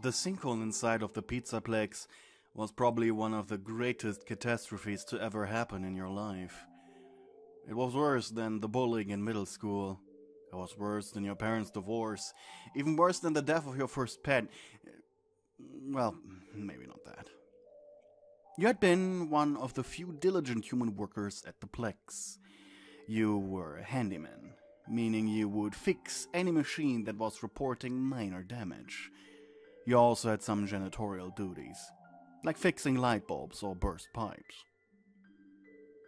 The sinkhole inside of the Pizzaplex was probably one of the greatest catastrophes to ever happen in your life. It was worse than the bullying in middle school. It was worse than your parents' divorce. Even worse than the death of your first pet. Well, maybe not that. You had been one of the few diligent human workers at the Plex. You were a handyman, meaning you would fix any machine that was reporting minor damage. You also had some janitorial duties, like fixing light bulbs or burst pipes.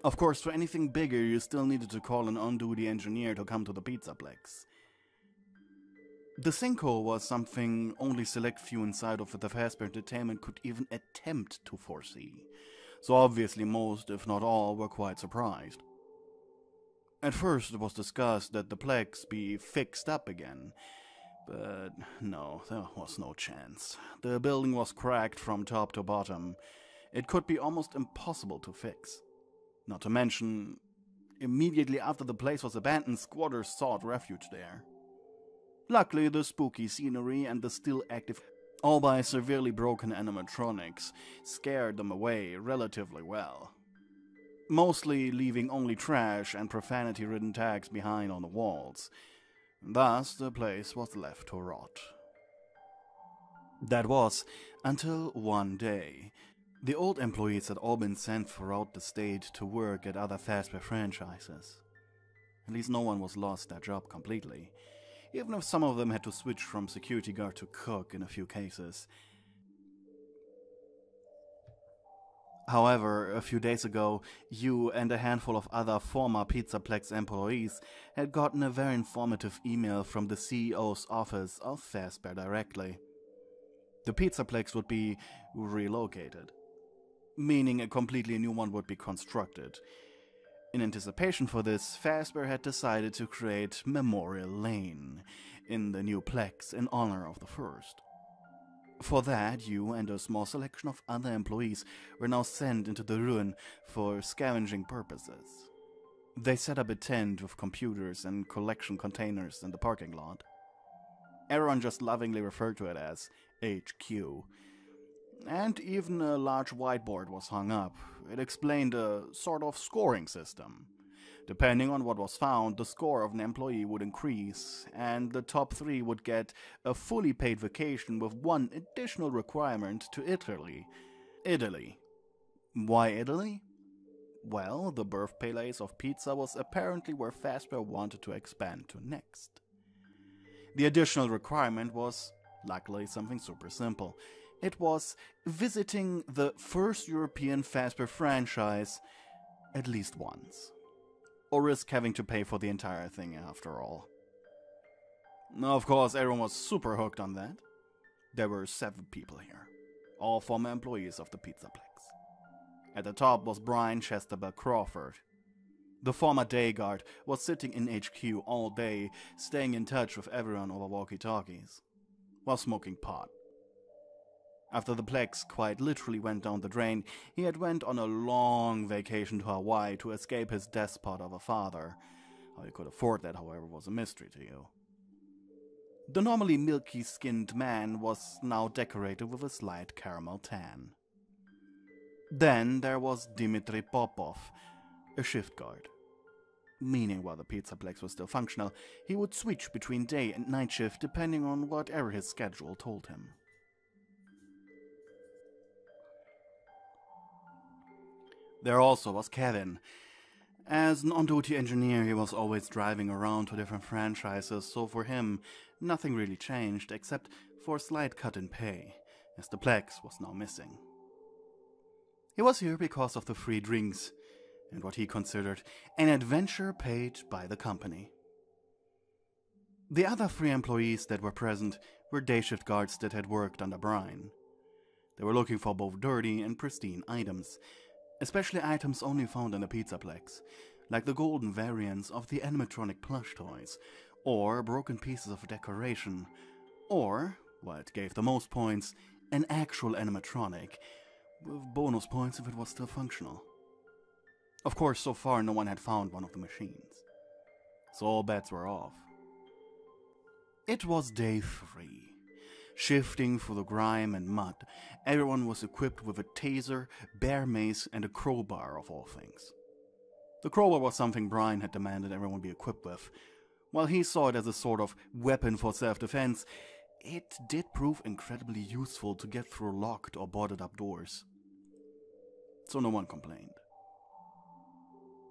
Of course, for anything bigger, you still needed to call an on-duty engineer to come to the Pizzaplex. The sinkhole was something only select few inside of the Fazbear Entertainment could even attempt to foresee, so obviously most, if not all, were quite surprised. At first it was discussed that the Plex be fixed up again, but no, there was no chance. The building was cracked from top to bottom. It could be almost impossible to fix. Not to mention, immediately after the place was abandoned, squatters sought refuge there. Luckily, the spooky scenery and the still active, albeit severely broken animatronics scared them away relatively well. Mostly leaving only trash and profanity-ridden tags behind on the walls. Thus, the place was left to rot. That was until one day. The old employees had all been sent throughout the state to work at other Fazbear franchises. At least no one was lost their job completely, even if some of them had to switch from security guard to cook in a few cases. However, a few days ago, you and a handful of other former Pizzaplex employees had gotten a very informative email from the CEO's office of Fazbear directly. The Pizzaplex would be relocated, meaning a completely new one would be constructed. In anticipation for this, Fazbear had decided to create Memorial Lane in the new Plex in honor of the first. For that, you and a small selection of other employees were now sent into the ruin for scavenging purposes. They set up a tent with computers and collection containers in the parking lot. Everyone just lovingly referred to it as HQ. And even a large whiteboard was hung up. It explained a sort of scoring system. Depending on what was found, the score of an employee would increase, and the top 3 would get a fully paid vacation with one additional requirement to Italy. Italy. Why Italy? Well, the birthplace of pizza was apparently where Fazbear wanted to expand to next. The additional requirement was, luckily, something super simple. It was visiting the first European Fazbear franchise at least once. Or risk having to pay for the entire thing after all. Of course, everyone was super hooked on that. There were 7 people here, all former employees of the Pizzaplex. At the top was Brian Chesterberg Crawford. The former day guard was sitting in HQ all day, staying in touch with everyone over walkie-talkies, while smoking pot. After the Plex quite literally went down the drain, he had went on a long vacation to Hawaii to escape his despot of a father. How he could afford that, however, was a mystery to you. The normally milky-skinned man was now decorated with a slight caramel tan. Then there was Dmitry Popov, a shift guard. Meaning while the Pizzaplex was still functional, he would switch between day and night shift depending on whatever his schedule told him. There also was Kevin. As an on-duty engineer, he was always driving around to different franchises, so for him, nothing really changed except for a slight cut in pay, as the Plex was now missing. He was here because of the free drinks, and what he considered an adventure paid by the company. The other 3 employees that were present were day shift guards that had worked under Brian. They were looking for both dirty and pristine items, especially items only found in the Pizzaplex, like the golden variants of the animatronic plush toys, or broken pieces of decoration, or, what gave the most points, an actual animatronic, with bonus points if it was still functional. Of course, so far no one had found one of the machines, so all bets were off. It was day 3. Shifting through the grime and mud, everyone was equipped with a taser, bear mace, and a crowbar of all things. The crowbar was something Brian had demanded everyone be equipped with. While he saw it as a sort of weapon for self-defense, it did prove incredibly useful to get through locked or boarded up doors. So no one complained.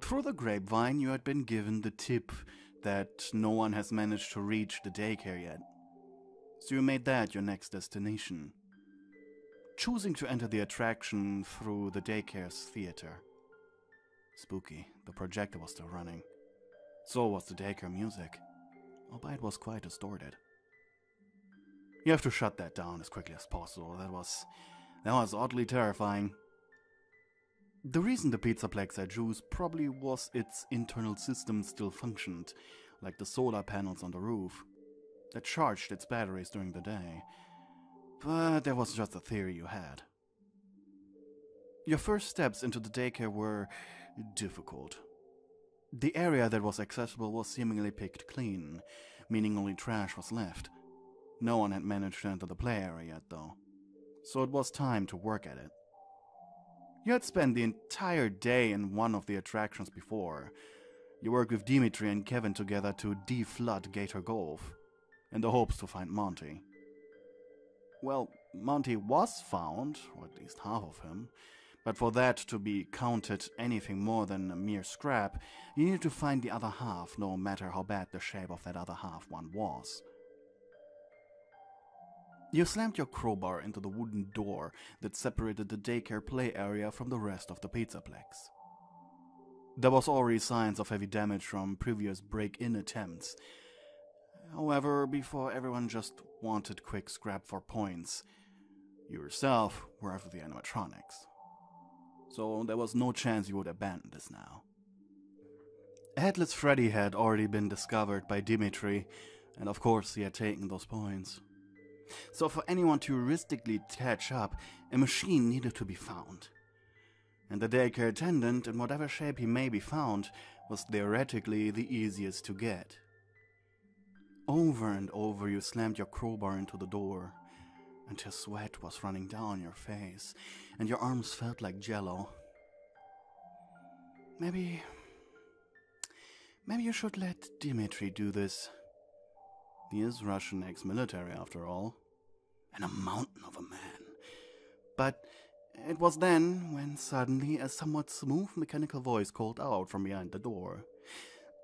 Through the grapevine, you had been given the tip that no one has managed to reach the daycare yet. So you made that your next destination, choosing to enter the attraction through the daycare's theater. Spooky, the projector was still running. So was the daycare music, albeit it was quite distorted. You have to shut that down as quickly as possible. That was oddly terrifying. The reason the Pizzaplex had juice probably was its internal system still functioned, like the solar panels on the roof, that charged its batteries during the day. But that was just a theory you had. Your first steps into the daycare were difficult. The area that was accessible was seemingly picked clean, meaning only trash was left. No one had managed to enter the play area yet, though, so it was time to work at it. You had spent the entire day in one of the attractions before. You worked with Dimitri and Kevin together to deflood Gator Gulf, in the hopes to find Monty. Well, Monty was found, or at least half of him, but for that to be counted anything more than a mere scrap, you needed to find the other half, no matter how bad the shape of that other half one was. You slammed your crowbar into the wooden door that separated the daycare play area from the rest of the Pizzaplex. There was already signs of heavy damage from previous break-in attempts. However, before everyone just wanted quick scrap for points, you yourself were after the animatronics. So there was no chance you would abandon this now. Headless Freddy had already been discovered by Dimitri, and of course he had taken those points. So for anyone to heuristically catch up, a machine needed to be found. And the daycare attendant, in whatever shape he may be found, was theoretically the easiest to get. Over and over you slammed your crowbar into the door, until sweat was running down your face, and your arms felt like jello. Maybe you should let Dimitri do this. He is Russian ex-military after all, and a mountain of a man. But it was then when suddenly a somewhat smooth mechanical voice called out from behind the door.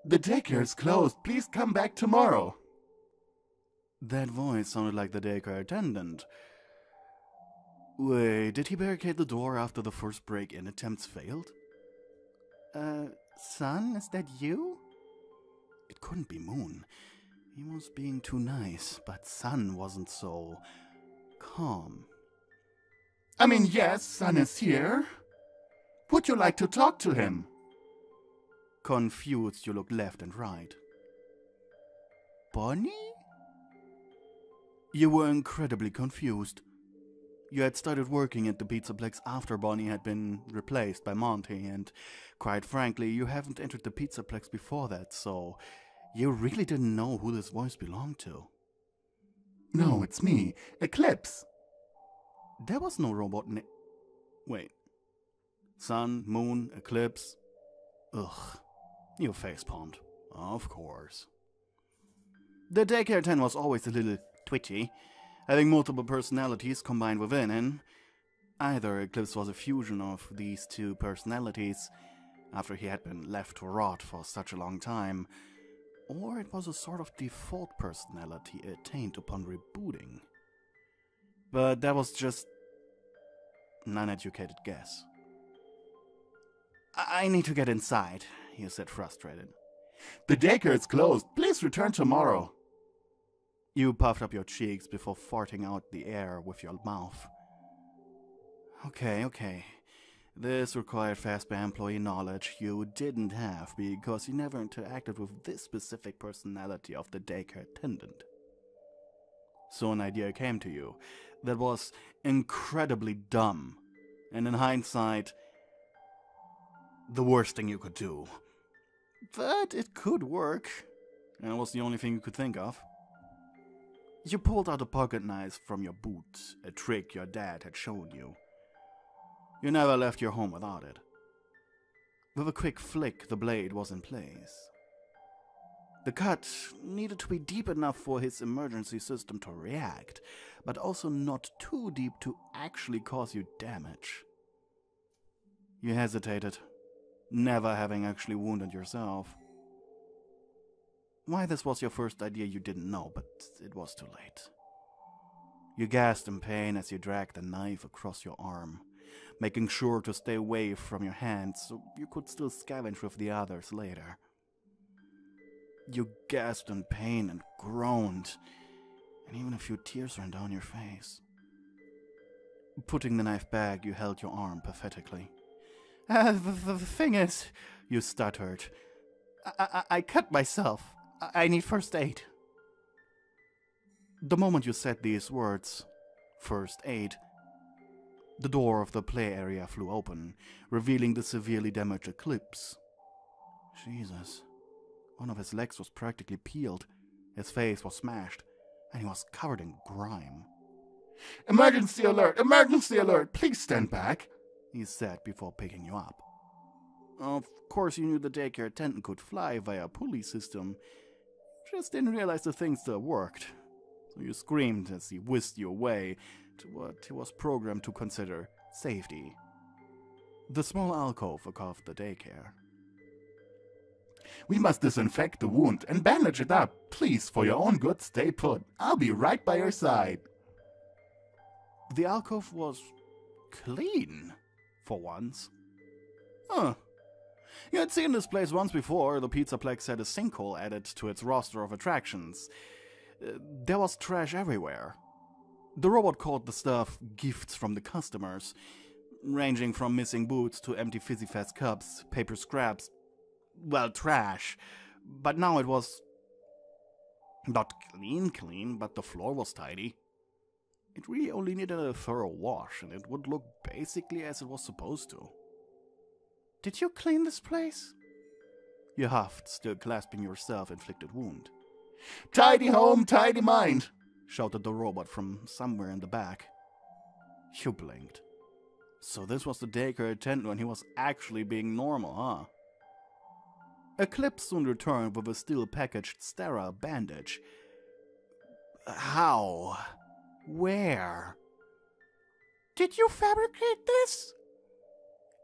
"The daycare is closed. Please come back tomorrow." That voice sounded like the daycare attendant. Wait, did he barricade the door after the first break-in attempts failed? Son, is that you? It couldn't be Moon. He was being too nice, but Sun wasn't so calm. I mean, yes, Son is here. Would you like to talk to him? Confused, you looked left and right. Bonnie? You were incredibly confused. You had started working at the Pizzaplex after Bonnie had been replaced by Monty, and quite frankly, you haven't entered the Pizzaplex before that, so you really didn't know who this voice belonged to. No, it's me, Eclipse. There was no robot Wait. Sun, Moon, Eclipse. Ugh. You facepalmed. Of course. The daycare 10 was always a little twitchy, having multiple personalities combined within, and either Eclipse was a fusion of these two personalities after he had been left to rot for such a long time, or it was a sort of default personality attained upon rebooting. But that was just an uneducated guess. I need to get inside, he said, frustrated. The daycare is closed. Please return tomorrow. You puffed up your cheeks before farting out the air with your mouth. Okay. This required Fazbear employee knowledge you didn't have because you never interacted with this specific personality of the daycare attendant. So an idea came to you that was incredibly dumb, and in hindsight, the worst thing you could do. But it could work, and it was the only thing you could think of. You pulled out a pocket knife from your boot, a trick your dad had shown you. You never left your home without it. With a quick flick, the blade was in place. The cut needed to be deep enough for his emergency system to react, but also not too deep to actually cause you damage. You hesitated, never having actually wounded yourself. Why this was your first idea you didn't know, but it was too late. You gasped in pain as you dragged the knife across your arm, making sure to stay away from your hands so you could still scavenge with the others later. You gasped in pain and groaned, and even a few tears ran down your face. Putting the knife back, you held your arm pathetically. The thing is, you stuttered. I cut myself. I need first aid. The moment you said these words, first aid, the door of the play area flew open, revealing the severely damaged Eclipse. Jesus. One of his legs was practically peeled, his face was smashed, and he was covered in grime. Emergency alert! Emergency alert! Please stand back, he said before picking you up. Of course you knew the daycare attendant could fly via a pulley system, just didn't realize the thing still worked. So you screamed as he whisked you away to what he was programmed to consider safety. The small alcove above the daycare. We must disinfect the wound and bandage it up. Please, for your own good, stay put. I'll be right by your side. The alcove was clean, for once. Huh. You had seen this place once before. The Pizzaplex had a sinkhole added to its roster of attractions. There was trash everywhere. The robot called the stuff gifts from the customers, ranging from missing boots to empty Fizzy Fest cups, paper scraps, well, trash. But now it was not clean, but the floor was tidy. It really only needed a thorough wash, and it would look basically as it was supposed to. Did you clean this place? You huffed, still clasping your self-inflicted wound. Tidy home, tidy mind, shouted the robot from somewhere in the back. You blinked. So this was the daycare attendant when he was actually being normal, huh? Eclipse soon returned with a still-packaged sterile bandage. How? Where? Did you fabricate this?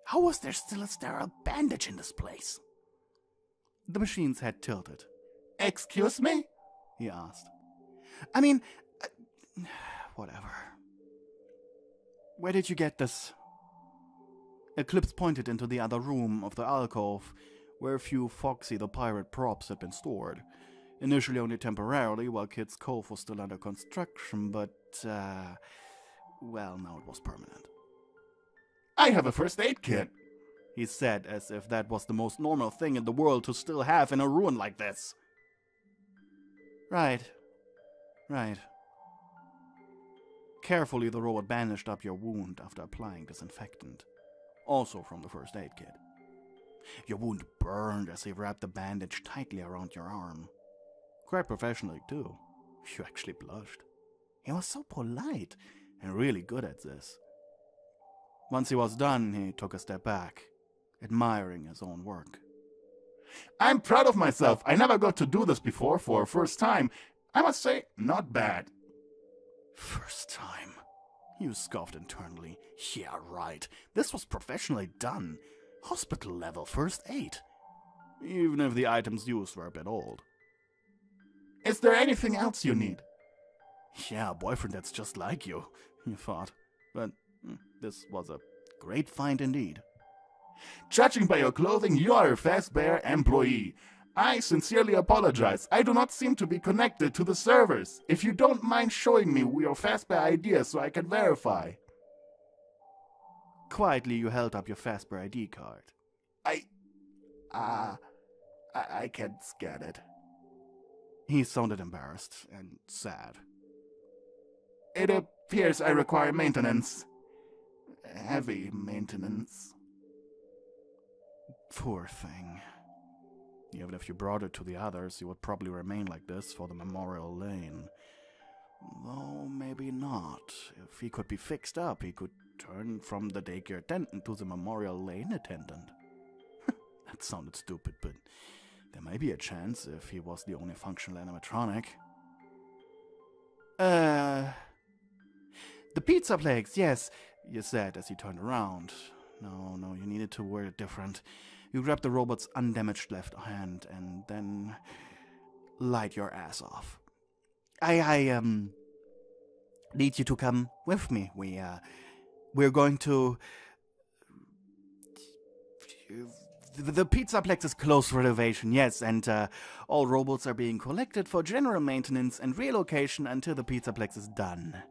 How was there still a sterile bandage in this place? The machine's head tilted. Excuse me? He asked. I mean, whatever. Where did you get this? Eclipse pointed into the other room of the alcove, where a few Foxy the Pirate props had been stored. Initially only temporarily, while Kid's Cove was still under construction, but, well, now it was permanent. I have a first aid kit, he said, as if that was the most normal thing in the world to still have in a ruin like this. Right. Carefully, the robot bandaged up your wound after applying disinfectant, also from the first aid kit. Your wound burned as he wrapped the bandage tightly around your arm. Quite professionally, too. You actually blushed. He was so polite and really good at this. Once he was done, he took a step back, admiring his own work. I'm proud of myself. I never got to do this before for a first time. I must say, not bad. First time? You scoffed internally. Yeah, right. This was professionally done. Hospital level first aid. Even if the items used were a bit old. Is there anything else you need? Yeah, a boyfriend that's just like you thought. But this was a great find indeed. Judging by your clothing, you are a Fazbear employee. I sincerely apologize. I do not seem to be connected to the servers. If you don't mind showing me your Fazbear ID so I can verify. Quietly, you held up your Fazbear ID card. I can't scan it. He sounded embarrassed and sad. It appears I require maintenance. Heavy maintenance. Poor thing. Even if you brought it to the others, you would probably remain like this for the Memorial Lane. Though maybe not. If he could be fixed up, he could turn from the daycare attendant to the Memorial Lane attendant. That sounded stupid, but there may be a chance if he was the only functional animatronic. The Pizzaplex, yes, you said as he turned around. No, you needed to word it different. You grabbed the robot's undamaged left hand and then light your ass off. I need you to come with me. We're going to... The Pizzaplex is closed for renovation, yes, and all robots are being collected for general maintenance and relocation until the Pizzaplex is done.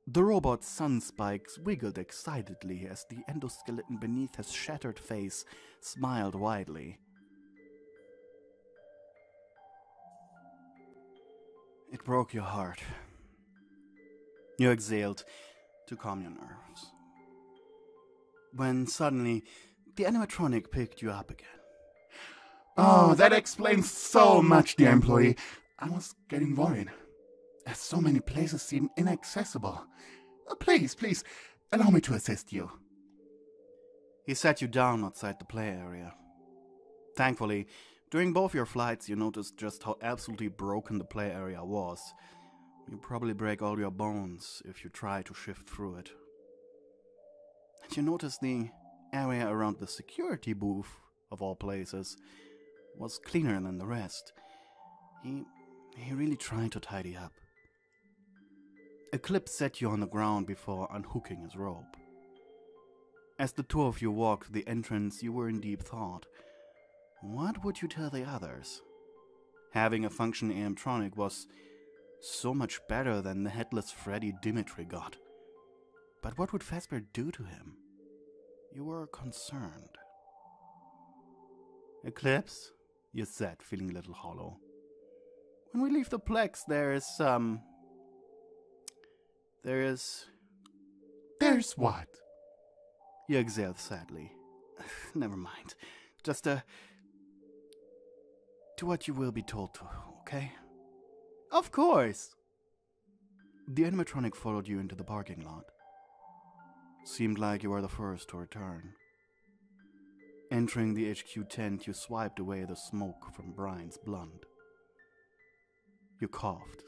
The robot's sun spikes wiggled excitedly as the endoskeleton beneath his shattered face smiled widely. It broke your heart. You exhaled to calm your nerves. When suddenly, the animatronic picked you up again. Oh, that explains so much, dear employee. I was getting worried, as so many places seem inaccessible. Please, allow me to assist you. He sat you down outside the play area. Thankfully, during both your flights, you noticed just how absolutely broken the play area was. You probably break all your bones if you try to shift through it. And you noticed the area around the security booth, of all places, was cleaner than the rest. He really tried to tidy up. Eclipse set you on the ground before unhooking his rope. As the two of you walked to the entrance, you were in deep thought. What would you tell the others? Having a functioning animatronic was so much better than the headless Freddy Dimitri got. But what would Fazbear do to him? You were concerned. Eclipse, you said, feeling a little hollow. When we leave the Plex, There's what? You exhaled sadly. Never mind. Just, do what you will be told to, okay? Of course! The animatronic followed you into the parking lot. Seemed like you were the first to return. Entering the HQ tent, you swiped away the smoke from Brian's blunt. You coughed.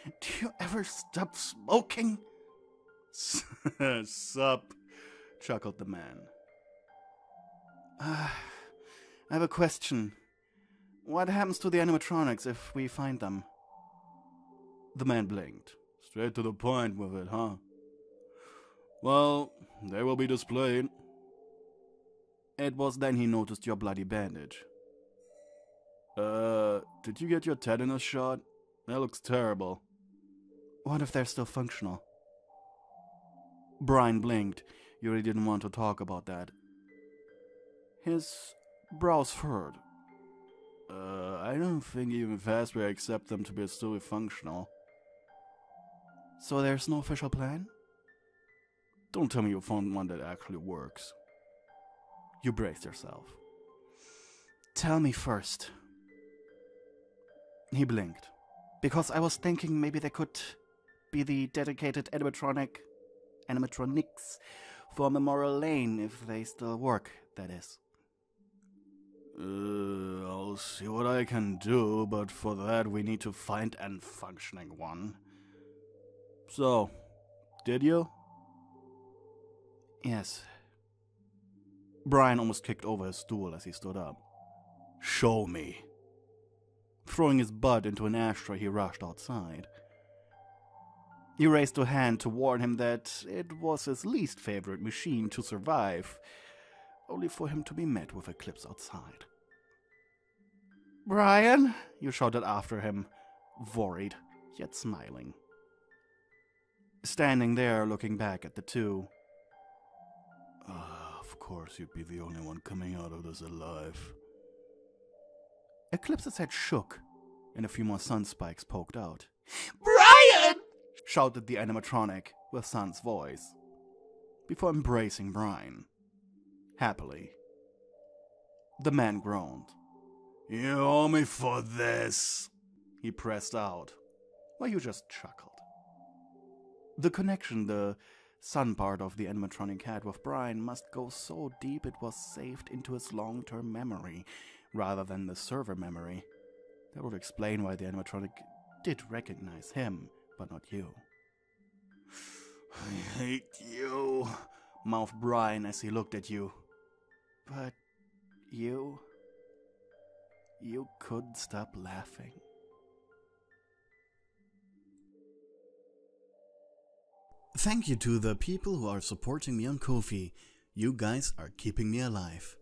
Do you ever stop smoking? Sup, chuckled the man. I have a question. What happens to the animatronics if we find them? The man blinked. Straight to the point with it, huh? Well, they will be displayed. It was then he noticed your bloody bandage. Did you get your tetanus shot? That looks terrible. What if they're still functional? Brian blinked. You really didn't want to talk about that. His brows furrowed. I don't think even Fazbear accept them to be still functional. So there's no official plan? Don't tell me you found one that actually works. You braced yourself. Tell me first. He blinked. Because I was thinking maybe they could be the dedicated animatronics for Memorial Lane if they still work, that is. I'll see what I can do, but for that we need to find a functioning one. So, did you? Yes. Brian almost kicked over his stool as he stood up. Show me. Throwing his butt into an ashtray, he rushed outside. You raised a hand to warn him that it was his least favorite machine to survive, only for him to be met with Eclipse outside. Brian, you shouted after him, worried, yet smiling. Standing there, looking back at the two. Of course you'd be the only one coming out of this alive. Eclipse's head shook, and a few more sun spikes poked out. Brian! Shouted the animatronic with Sun's voice, before embracing Brian. Happily. The man groaned. You owe me for this. He pressed out. or you just chuckled. The connection the son part of the animatronic had with Brian must go so deep it was saved into his long-term memory, rather than the server memory. That would explain why the animatronic did recognize him, but not you. "I hate you," mouthed Brian as he looked at you. But you couldn't stop laughing. Thank you to the people who are supporting me on Ko-fi. You guys are keeping me alive.